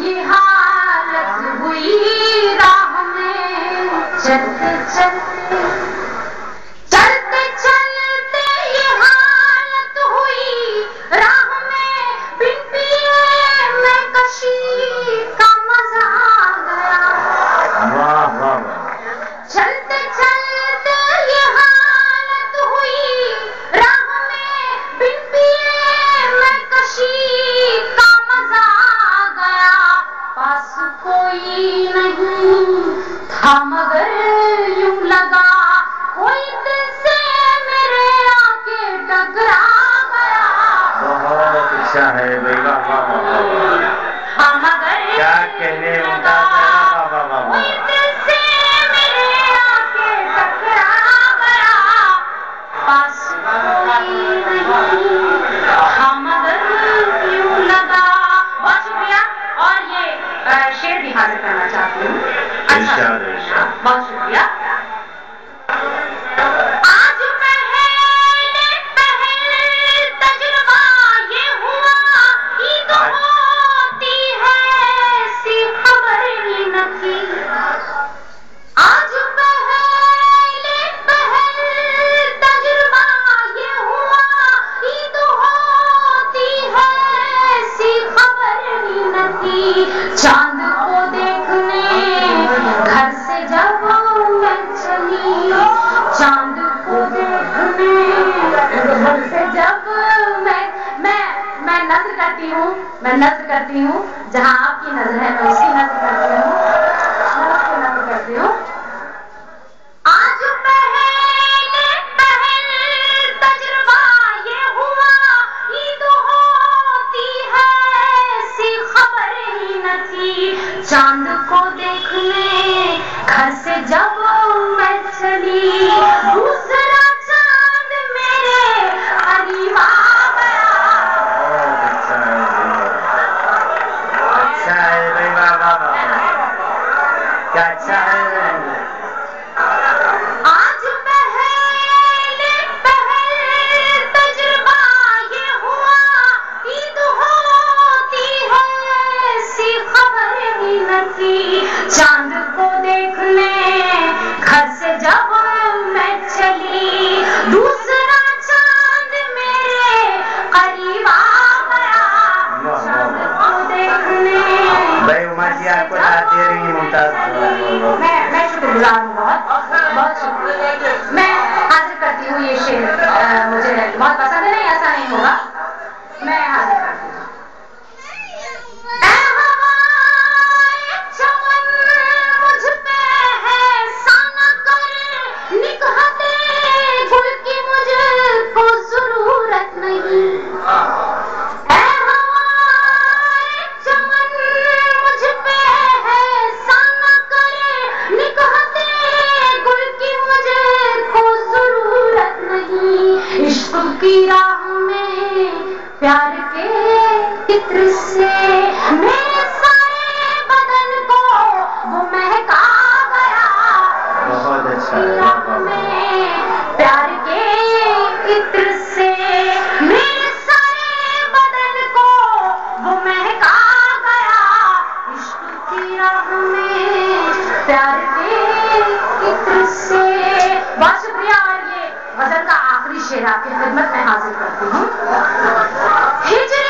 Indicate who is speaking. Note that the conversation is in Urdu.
Speaker 1: یہ حالت ہوئی راہ میں چلتے چلتے چلتے چلتے یہ حالت ہوئی راہ میں بن پیے میں کشی کا مزہ آ گیا چلتے چلتے یہ حالت ہوئی راہ میں بن پیے میں کشی کا مزہ آ گیا پاس کوئی نہیں تھا مگر یوں لگا کوئی دل سے میرے آ کے ٹکرا گیا
Speaker 2: بہت اچھا ہے بھائی
Speaker 1: ہاں مگر
Speaker 2: کیا کہنے ہوتا
Speaker 1: کوئی دل سے میرے آ کے ٹکرا گیا پاس کوئی نہیں ہاں مگر یوں لگا بہت شکریہ اور یہ شعر بھی حاضر کرنا چاہتی ہوں بہت شکریہ آج پہل تجربہ یہ ہوا عید ہوتی ہے سی خبر ہی نہ تھی آج پہل تجربہ یہ ہوا عید ہوتی ہے سی خبر ہی نہ تھی چاند کو دیکھنے گھر سے جب میں چلی چاند کو دیکھنے گھر سے جب میں نظر کرتی ہوں جہاں آپ کی نظر ہے میں اس کی نظر کرتی ہوں آج پہل تجربہ یہ ہوا عید ہوتی ہے سی خبر ہی نہ تھی چاند کو دیکھنے گھر سے جب میں چلی دوسرا چاند میرے قریب آ گیا
Speaker 2: اچھا ہے بھائی بابا کیا اچھا ہے
Speaker 1: آج پہل تجربہ یہ ہوا عید ہوتی ہے سی خبر ہی نہ تھی چاند کو دیکھنے گھر سے جب میں چلی دوسرا چاند میرے قریب آ گیا چاند کو دیکھنے
Speaker 2: بھائی عمر جی آپ کو داد دے رہی ہیں ممتاز
Speaker 1: میں شکر گزار ہوں بہت شکریہ میں حاضر کرتی ہوں یہ شعر مجھے بہت پسند ہے نہیں ایسا نہیں ہوگا میں حاضر کرتی ہوں اے ہوائے چمن مجھ پہ ہے سانہ کر نکہت گل کی مجھ کو ضرورت نہیں اے ہوائے چمن مجھ پہ ہے سانہ کر نکہت گل کی مجھ کو ضرورت نہیں عشق کی راہ میں پیار کے عطر سے میرے سارے بدن کو وہ مہکا گیا
Speaker 2: بہت اچھا
Speaker 1: کی راہ میں پیار کے عطر سے میرے سارے بدن کو وہ مہکا گیا عشق کی راہ میں پیار کے عطر سے بہت شکریہ اور یہ غزل کا آخری شعر آپ کی خدمت میں حاضر کرتی ہوں ہجر